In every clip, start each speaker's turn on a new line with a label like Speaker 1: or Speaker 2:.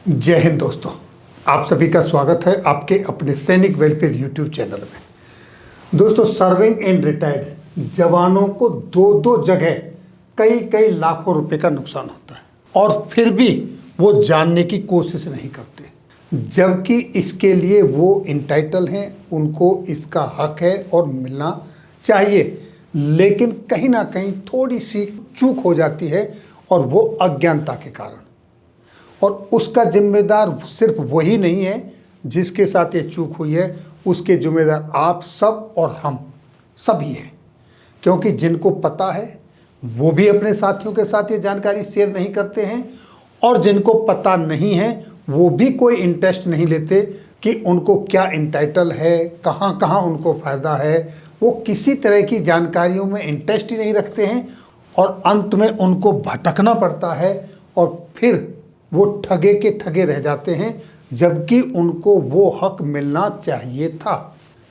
Speaker 1: जय हिंद दोस्तों, आप सभी का स्वागत है आपके अपने सैनिक वेलफेयर यूट्यूब चैनल में। दोस्तों, सर्विंग एंड रिटायर्ड जवानों को दो दो जगह कई कई लाखों रुपए का नुकसान होता है और फिर भी वो जानने की कोशिश नहीं करते, जबकि इसके लिए वो इंटाइटल हैं, उनको इसका हक है और मिलना चाहिए। लेकिन कहीं ना कहीं थोड़ी सी चूक हो जाती है और वो अज्ञानता के कारण, और उसका जिम्मेदार सिर्फ वही नहीं है जिसके साथ ये चूक हुई है, उसके जिम्मेदार आप सब और हम सभी हैं। क्योंकि जिनको पता है वो भी अपने साथियों के साथ ये जानकारी शेयर नहीं करते हैं, और जिनको पता नहीं है वो भी कोई इंटरेस्ट नहीं लेते कि उनको क्या इंटाइटल है, कहाँ कहाँ उनको फ़ायदा है। वो किसी तरह की जानकारियों में इंटरेस्ट ही नहीं रखते हैं और अंत में उनको भटकना पड़ता है और फिर वो ठगे के ठगे रह जाते हैं, जबकि उनको वो हक मिलना चाहिए था।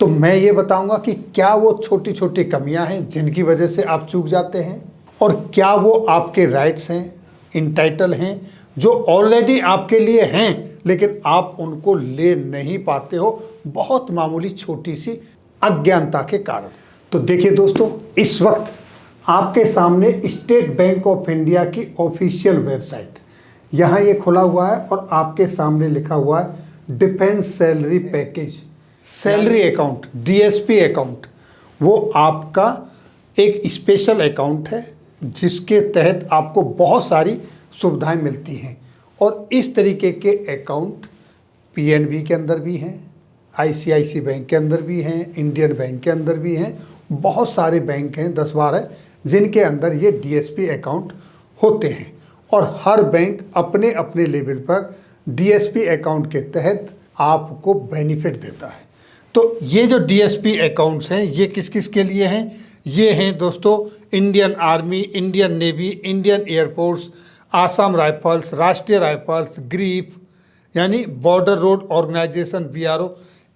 Speaker 1: तो मैं ये बताऊंगा कि क्या वो छोटी छोटी कमियां हैं जिनकी वजह से आप चूक जाते हैं, और क्या वो आपके राइट्स हैं, इंटाइटल हैं, जो ऑलरेडी आपके लिए हैं लेकिन आप उनको ले नहीं पाते हो, बहुत मामूली छोटी सी अज्ञानता के कारण। तो देखिए दोस्तों, इस वक्त आपके सामने स्टेट बैंक ऑफ इंडिया की ऑफिशियल वेबसाइट यहाँ ये खुला हुआ है और आपके सामने लिखा हुआ है defence salary package, salary account, DSP account. वो आपका एक स्पेशल अकाउंट है जिसके तहत आपको बहुत सारी सुविधाएं मिलती हैं, और इस तरीके के अकाउंट पीएनबी के अंदर भी हैं, आईसीआईसी बैंक के अंदर भी हैं, इंडियन बैंक के अंदर भी हैं। बहुत सारे बैंक हैं, 10-12, जिनके अंदर ये डीएसपी अकाउंट होते हैं, और हर बैंक अपने अपने लेवल पर डीएसपी अकाउंट के तहत आपको बेनिफिट देता है। तो ये जो डीएसपी अकाउंट्स हैं ये किस किस के लिए हैं? ये हैं दोस्तों Indian army, Indian navy, Indian air force, Assam rifles, राष्ट्रीय राइफल्स, ग्रीफ यानी बॉर्डर रोड ऑर्गेनाइजेशन BRO,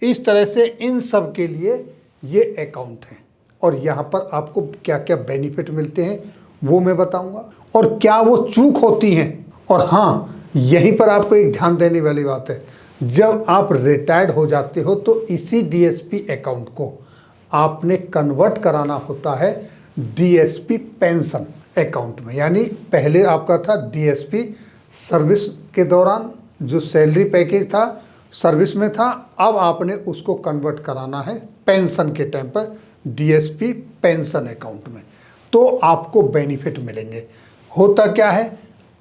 Speaker 1: इस तरह से इन सब के लिए ये अकाउंट हैं। और यहाँ पर आपको क्या क्या बेनिफिट मिलते हैं वो मैं बताऊंगा, और क्या वो चूक होती हैं। और हाँ, यहीं पर आपको एक ध्यान देने वाली बात है, जब आप रिटायर्ड हो जाते हो तो इसी डीएसपी अकाउंट को आपने कन्वर्ट कराना होता है डीएसपी पेंशन अकाउंट में। यानी पहले आपका था डीएसपी सर्विस के दौरान जो सैलरी पैकेज था, सर्विस में था, अब आपने उसको कन्वर्ट कराना है पेंशन के टाइम पर डीएसपी पेंशन अकाउंट में, तो आपको बेनिफिट मिलेंगे। होता क्या है,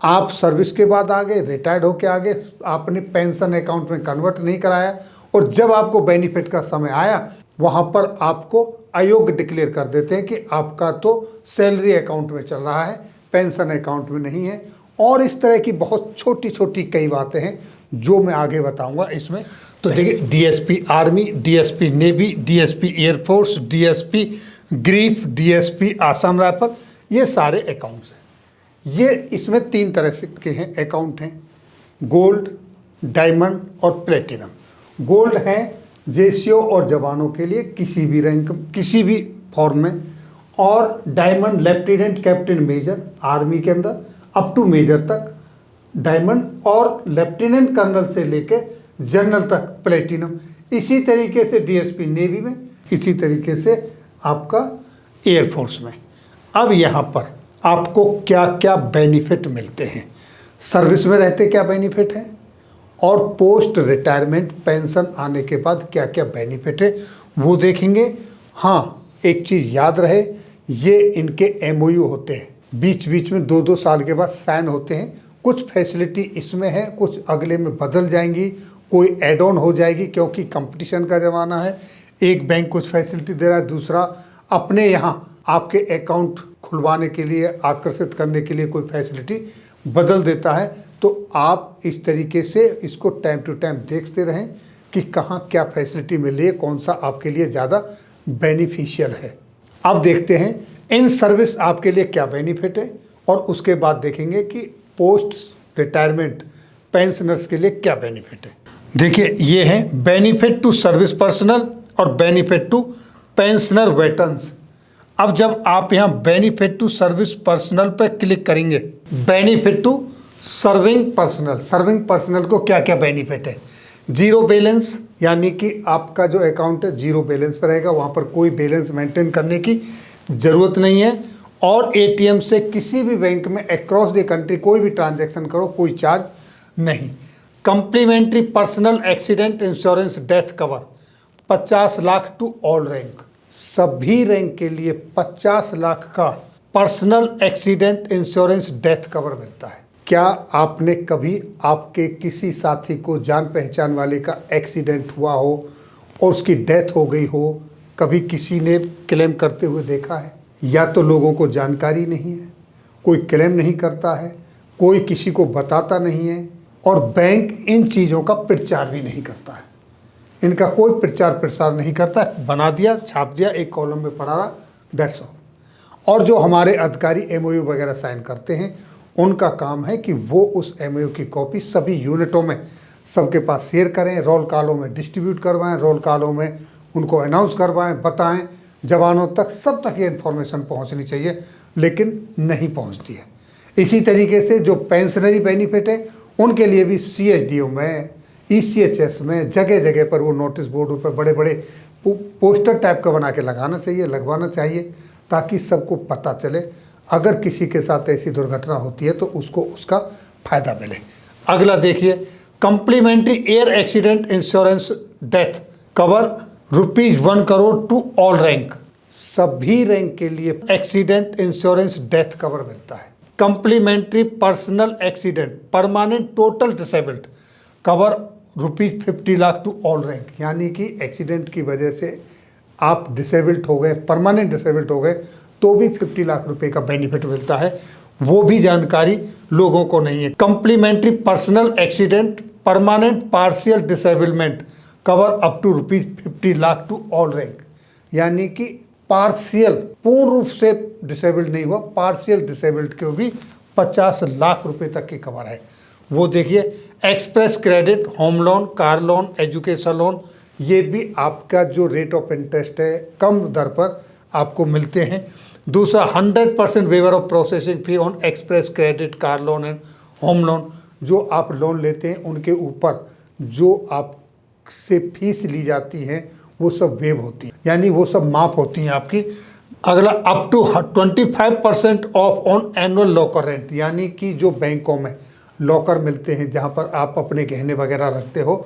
Speaker 1: आप सर्विस के बाद आ गए, रिटायर्ड होके आ गए, आपने पेंशन अकाउंट में कन्वर्ट नहीं कराया, और जब आपको बेनिफिट का समय आया वहाँ पर आपको अयोग्य डिक्लेयर कर देते हैं कि आपका तो सैलरी अकाउंट में चल रहा है, पेंशन अकाउंट में नहीं है। और इस तरह की बहुत छोटी छोटी कई बातें हैं जो मैं आगे बताऊंगा इसमें। तो देखिए, DSP army, DSP navy, DSP air force, DSP grief, DSP Assam rifle, ये सारे अकाउंट्स हैं। ये इसमें 3 तरह से के हैं अकाउंट हैं, गोल्ड, डायमंड और प्लेटिनम। गोल्ड है जेसीओ और जवानों के लिए किसी भी रैंक, किसी भी फॉर्म में, और diamond lieutenant captain major army के अंदर अप टू मेजर तक डायमंड, और लेफ्टिनेंट कर्नल से लेके जनरल तक प्लेटिनम। इसी तरीके से डीएसपी नेवी में, इसी तरीके से आपका एयरफोर्स में। अब यहाँ पर आपको क्या क्या बेनिफिट मिलते हैं, सर्विस में रहते क्या बेनिफिट हैं, और पोस्ट रिटायरमेंट पेंशन आने के बाद क्या क्या बेनिफिट है वो देखेंगे। हाँ, एक चीज़ याद रहे, ये इनके MOU होते हैं, बीच बीच में 2-2 साल के बाद साइन होते हैं। कुछ फैसिलिटी इसमें है, कुछ अगले में बदल जाएंगी, कोई एड ऑन हो जाएगी, क्योंकि कंपटीशन का ज़माना है। एक बैंक कुछ फैसिलिटी दे रहा है, दूसरा अपने यहाँ आपके अकाउंट खुलवाने के लिए, आकर्षित करने के लिए कोई फैसिलिटी बदल देता है। तो आप इस तरीके से इसको टाइम टू टाइम देखते रहें कि कहाँ क्या फैसिलिटी मिली है, कौन सा आपके लिए ज़्यादा बेनिफिशियल है। अब देखते हैं इन सर्विस आपके लिए क्या बेनिफिट है, और उसके बाद देखेंगे कि पोस्ट रिटायरमेंट पेंशनर्स के लिए क्या बेनिफिट है। देखिए, ये है बेनिफिट टू सर्विस पर्सनल और बेनिफिट टू पेंशनर वेटरन्स। अब जब आप यहाँ बेनिफिट टू सर्विस पर्सनल पर क्लिक करेंगे, बेनिफिट टू सर्विंग पर्सनल को क्या क्या बेनिफिट है? जीरो बैलेंस, यानी कि आपका जो अकाउंट है जीरो बैलेंस पर रहेगा, वहाँ पर कोई बैलेंस मेंटेन करने की ज़रूरत नहीं है। और एटीएम से किसी भी बैंक में अक्रॉस द कंट्री कोई भी ट्रांजैक्शन करो, कोई चार्ज नहीं। Complimentary personal accident insurance death cover 50 lakh to all rank, सभी रैंक के लिए 50 लाख का personal accident insurance death cover मिलता है। क्या आपने कभी आपके किसी साथी को, जान पहचान वाले का एक्सीडेंट हुआ हो और उसकी डेथ हो गई हो, कभी किसी ने क्लेम करते हुए देखा है? या तो लोगों को जानकारी नहीं है, कोई क्लेम नहीं करता है, कोई किसी को बताता नहीं है, और बैंक इन चीज़ों का प्रचार भी नहीं करता है। इनका कोई प्रचार प्रसार नहीं करता, बना दिया, छाप दिया, एक कॉलम में पड़ा रहा, दैट्स ऑल। और जो हमारे अधिकारी एमओयू वगैरह साइन करते हैं, उनका काम है कि वो उस एमओयू की कॉपी सभी यूनिटों में सबके पास शेयर करें, रोल कॉलों में डिस्ट्रीब्यूट करवाएं, रोल कॉलों में उनको अनाउंस करवाएं, बताएं, जवानों तक, सब तक ये इन्फॉर्मेशन पहुंचनी चाहिए, लेकिन नहीं पहुंचती है। इसी तरीके से जो पेंशनरी बेनिफिट है, उनके लिए भी CSDO में, ECHS में, जगह जगह पर वो नोटिस बोर्डों पर बड़े बड़े पोस्टर टाइप का बना के लगवाना चाहिए, ताकि सबको पता चले अगर किसी के साथ ऐसी दुर्घटना होती है तो उसको उसका फायदा मिले। अगला देखिए, complimentary air accident insurance death cover ₹1 crore to all rank, सभी रैंक के लिए एक्सीडेंट इंश्योरेंस डेथ कवर मिलता है। Complimentary personal accident permanent total disabled cover ₹50 lakh to all rank, यानी कि एक्सीडेंट की वजह से आप डिसेबल्ड हो गए, परमानेंट डिसेबल्ड हो गए, तो भी 50 लाख रुपए का बेनिफिट मिलता है। वो भी जानकारी लोगों को नहीं है। Complimentary personal accident permanent partial disablement cover up to ₹50 lakh to all rank, यानी कि पार्शियल, पूर्ण रूप से डिसेबल्ड नहीं हुआ, पार्शियल डिसेबल्ड के भी 50 लाख रुपए तक की कवर है। वो देखिए, express credit, home loan, car loan, education loan, ये भी आपका जो रेट ऑफ इंटरेस्ट है कम दर पर आपको मिलते हैं। दूसरा, 100% waiver of processing fee on express credit, car loan and home loan, जो आप लोन लेते हैं उनके ऊपर जो आपसे फीस ली जाती है वो सब वेव होती है, यानी वो सब माफ होती हैं आपकी। अगला, up to 25% off on annual locker rent, यानी कि जो बैंकों में लॉकर मिलते हैं जहाँ पर आप अपने गहने वगैरह रखते हो,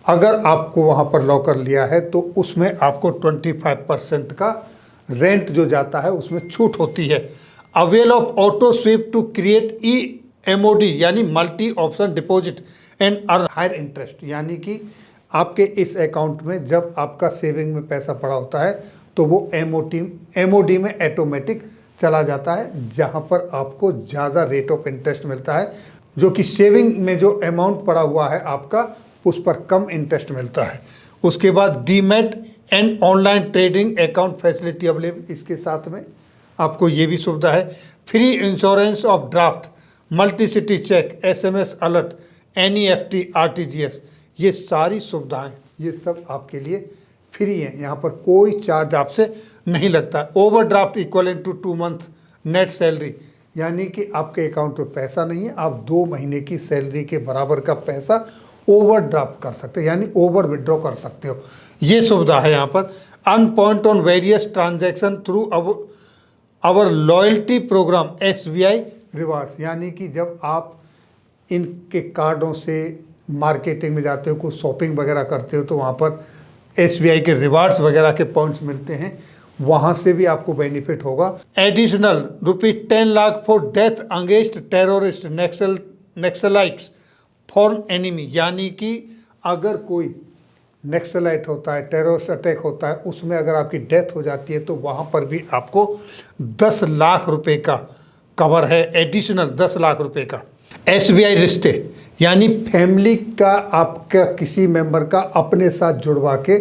Speaker 1: अगर आपको वहाँ पर लॉकर लिया है तो उसमें आपको 25% का रेंट जो जाता है उसमें छूट होती है। Avail of auto sweep to create EMOD, यानी multi option deposit and earn higher interest, यानी कि आपके इस अकाउंट में जब आपका सेविंग में पैसा पड़ा होता है तो वो MOD में ऑटोमेटिक चला जाता है, जहाँ पर आपको ज़्यादा रेट ऑफ इंटरेस्ट मिलता है, जो कि सेविंग में जो अमाउंट पड़ा हुआ है आपका उस पर कम इंटरेस्ट मिलता है। उसके बाद demat and online trading account facility available, इसके साथ में आपको ये भी सुविधा है। Free insurance of draft, multi city cheque, SMS alert, NEFT, RTGS, ये सारी सुविधाएं, ये सब आपके लिए फ्री हैं, यहाँ पर कोई चार्ज आपसे नहीं लगता। Overdraft equivalent to 2 month net salary, यानी कि आपके अकाउंट में पैसा नहीं है, आप 2 महीने की सैलरी के बराबर का पैसा ओवरड्राफ्ट कर सकते हैं, यानी ओवर विड्रॉ कर सकते हो, ये सुविधा है यहाँ पर। Earn point on various transaction through our loyalty programme SBI rewards, यानी कि जब आप इनके कार्डों से मार्केटिंग में जाते हो, कुछ शॉपिंग वगैरह करते हो, तो वहाँ पर SBI के रिवार्ड्स वगैरह के पॉइंट्स मिलते हैं, वहाँ से भी आपको बेनिफिट होगा। Additional ₹10 lakh for death against terrorist Naxalites for enemy, यानी कि अगर कोई नक्सलाइट होता है, टेररिस्ट अटैक होता है, उसमें अगर आपकी डेथ हो जाती है तो वहाँ पर भी आपको 10 लाख रुपए का कवर है, एडिशनल 10 लाख रुपए का। SBI रिश्ते, यानी फैमिली का, आपका किसी मेंबर का अपने साथ जुड़वा के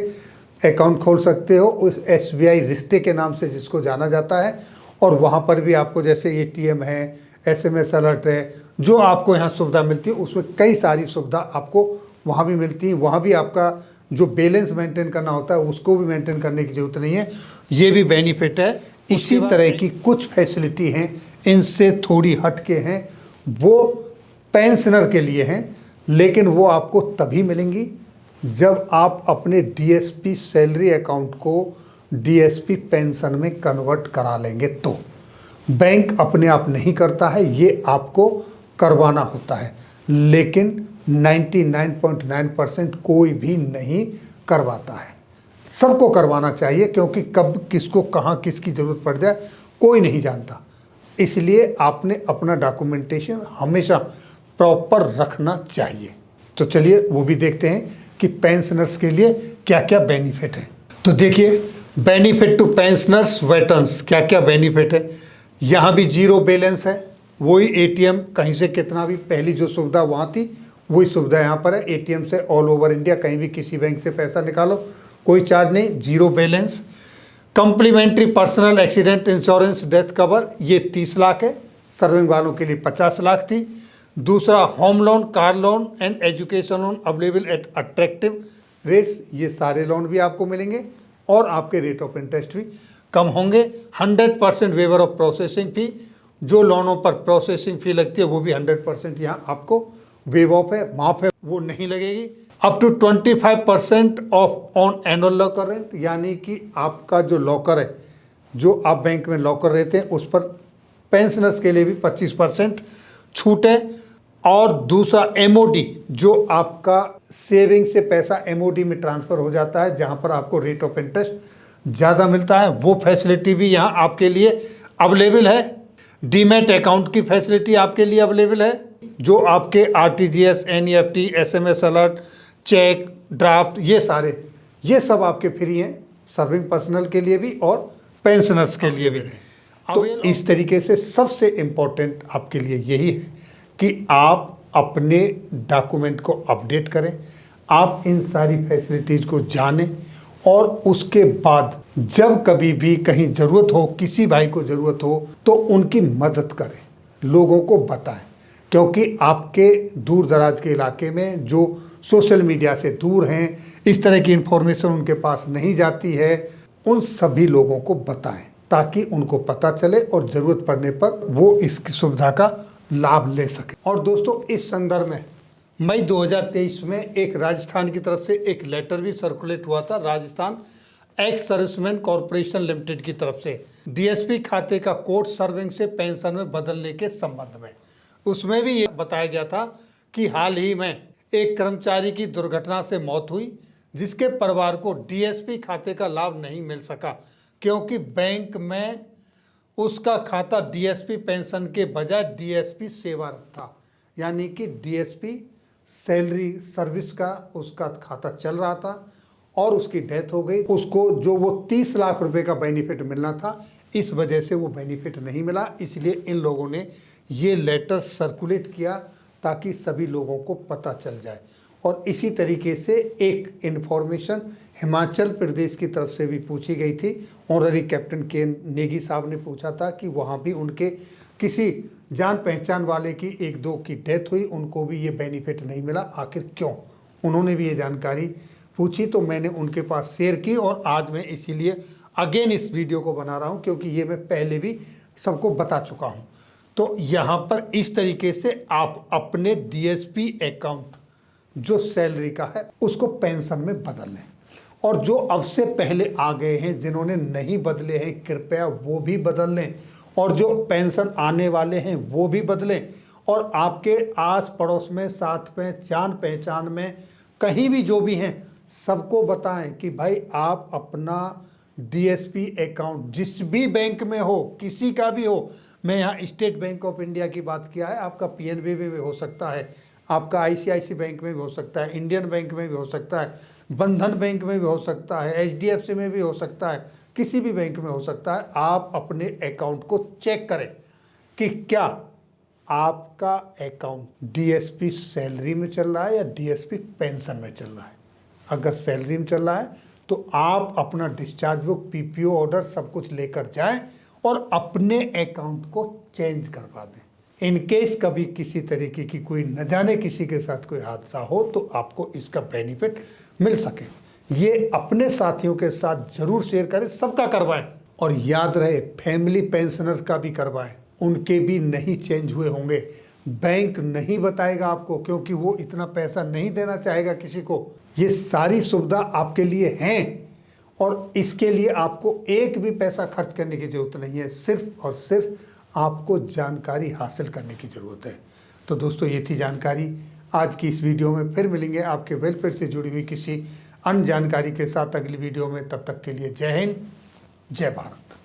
Speaker 1: अकाउंट खोल सकते हो उस SBI रिश्ते के नाम से, जिसको जाना जाता है, और वहाँ पर भी आपको जैसे ATM है, SMS अलर्ट है, जो आपको यहाँ सुविधा मिलती है, उसमें कई सारी सुविधा आपको वहाँ भी मिलती है। वहाँ भी आपका जो बैलेंस मेंटेन करना होता है उसको भी मेंटेन करने की ज़रूरत नहीं है, ये भी बेनिफिट है। इसी तरह की कुछ फैसिलिटी हैं, इनसे थोड़ी हट के हैं, वो पेंशनर के लिए हैं, लेकिन वो आपको तभी मिलेंगी जब आप अपने डीएसपी सैलरी अकाउंट को डीएसपी पेंशन में कन्वर्ट करा लेंगे। तो बैंक अपने आप नहीं करता है, ये आपको करवाना होता है, लेकिन 99.9% कोई भी नहीं करवाता है। सबको करवाना चाहिए, क्योंकि कब किसको कहाँ किसकी ज़रूरत पड़ जाए कोई नहीं जानता। इसलिए आपने अपना डॉक्यूमेंटेशन हमेशा प्रॉपर रखना चाहिए। तो चलिए वो भी देखते हैं कि पेंशनर्स के लिए क्या क्या बेनिफिट है। तो देखिए, बेनिफिट टू पेंशनर्स वेटरन्स, क्या क्या बेनिफिट है। यहाँ भी जीरो बैलेंस है, वही एटीएम कहीं से कितना भी, पहली जो सुविधा वहाँ थी वही सुविधा यहाँ पर है। एटीएम से ऑल ओवर इंडिया कहीं भी किसी बैंक से पैसा निकालो, कोई चार्ज नहीं, zero balance. Complimentary personal accident insurance death cover, ये 30 लाख है, सर्विंग वालों के लिए 50 लाख थी। दूसरा, home loan, car loan and education loan available at attractive rates, ये सारे लोन भी आपको मिलेंगे और आपके रेट ऑफ इंटरेस्ट भी कम होंगे। 100% वेवर ऑफ प्रोसेसिंग फ़ी, जो लोनों पर प्रोसेसिंग फ़ी लगती है वो भी 100% यहाँ आपको वेव ऑफ है, माफ है, वो नहीं लगेगी। Up to 25% off on annual locker rent, यानी कि आपका जो लॉकर है, जो आप बैंक में लॉकर रहते हैं, उस पर पेंशनर्स के लिए भी 25% छूट है। और दूसरा, एमओडी, जो आपका सेविंग से पैसा एमओडी में ट्रांसफ़र हो जाता है, जहां पर आपको रेट ऑफ इंटरेस्ट ज़्यादा मिलता है, वो फैसिलिटी भी यहाँ आपके लिए अवेलेबल है। डीमैट अकाउंट की फैसिलिटी आपके लिए अवेलेबल है, जो आपके RTGS, NEFT, SMS alert, cheque, draft, ये सब आपके फ्री हैं, सर्विंग पर्सनल के लिए भी और पेंशनर्स के लिए भी। तो इस तरीके से सबसे इम्पोर्टेंट आपके लिए यही है कि आप अपने डॉक्यूमेंट को अपडेट करें, आप इन सारी फैसिलिटीज़ को जानें, और उसके बाद जब कभी भी कहीं ज़रूरत हो, किसी भाई को ज़रूरत हो, तो उनकी मदद करें, लोगों को बताएं। क्योंकि आपके दूर दराज के इलाके में जो सोशल मीडिया से दूर हैं, इस तरह की इन्फॉर्मेशन उनके पास नहीं जाती है, उन सभी लोगों को बताएं ताकि उनको पता चले और ज़रूरत पड़ने पर वो इसकी सुविधा का लाभ ले सके। और दोस्तों, इस संदर्भ में मई 2023 में एक राजस्थान की तरफ से एक लेटर भी सर्कुलेट हुआ था, Rajasthan ex serviceman corporation limited की तरफ से, डीएसपी खाते का कोड सर्विंग से पेंशन में बदलने के संबंध में। उसमें भी ये बताया गया था कि हाल ही में एक कर्मचारी की दुर्घटना से मौत हुई, जिसके परिवार को डीएसपी खाते का लाभ नहीं मिल सका, क्योंकि बैंक में उसका खाता डीएसपी पेंशन के बजाय डीएसपी सेवारत था, यानी कि डीएसपी सैलरी सर्विस का उसका खाता चल रहा था और उसकी डेथ हो गई। उसको जो वो 30 लाख रुपए का बेनिफिट मिलना था, इस वजह से वो बेनिफिट नहीं मिला। इसलिए इन लोगों ने ये लेटर सर्कुलेट किया ताकि सभी लोगों को पता चल जाए। और इसी तरीके से एक इन्फॉर्मेशन हिमाचल प्रदेश की तरफ से भी पूछी गई थी। ऑनररी कैप्टन के नेगी साहब ने पूछा था कि वहाँ भी उनके किसी जान पहचान वाले की 1-2 की डेथ हुई, उनको भी ये बेनिफिट नहीं मिला, आखिर क्यों? उन्होंने भी ये जानकारी पूछी, तो मैंने उनके पास शेयर की और आज मैं इसीलिए अगेन इस वीडियो को बना रहा हूँ, क्योंकि ये मैं पहले भी सबको बता चुका हूँ। तो यहाँ पर इस तरीके से आप अपने डीएसपी अकाउंट जो सैलरी का है उसको पेंशन में बदल लें। और जो अब से पहले आ गए हैं, जिन्होंने नहीं बदले हैं, कृपया वो भी बदल लें, और जो पेंशन आने वाले हैं वो भी बदलें। और आपके आस पड़ोस में, साथ में, जान पहचान में, कहीं भी जो भी हैं, सबको बताएं कि भाई आप अपना डीएसपी अकाउंट जिस भी बैंक में हो, किसी का भी हो, मैं यहाँ स्टेट बैंक ऑफ इंडिया की बात किया है, आपका पीएनबी में भी हो सकता है, आपका आईसीआईसी बैंक में भी हो सकता है, इंडियन बैंक में भी हो सकता है, बंधन बैंक में भी हो सकता है, एचडीएफसी में भी हो सकता है, किसी भी बैंक में हो सकता है। आप अपने अकाउंट को चेक करें कि क्या आपका अकाउंट डीएसपी सैलरी में चल रहा है या डीएसपी पेंशन में चल रहा है। अगर सैलरी में चल रहा है तो आप अपना डिस्चार्ज बुक, पीपीओ ऑर्डर सब कुछ लेकर जाएं और अपने अकाउंट को चेंज करवा दें। इन केस कभी किसी तरीके की कोई न जाने किसी के साथ कोई हादसा हो तो आपको इसका बेनिफिट मिल सके। ये अपने साथियों के साथ जरूर शेयर करें, सबका करवाएं। और याद रहे, फैमिली पेंशनर का भी करवाएं, उनके भी नहीं चेंज हुए होंगे। बैंक नहीं बताएगा आपको, क्योंकि वो इतना पैसा नहीं देना चाहेगा किसी को। ये सारी सुविधा आपके लिए हैं और इसके लिए आपको एक भी पैसा खर्च करने की ज़रूरत नहीं है। सिर्फ और सिर्फ आपको जानकारी हासिल करने की ज़रूरत है। तो दोस्तों, ये थी जानकारी आज की इस वीडियो में। फिर मिलेंगे आपके वेलफेयर से जुड़ी हुई किसी अन्य जानकारी के साथ अगली वीडियो में। तब तक के लिए जय हिंद, जय भारत।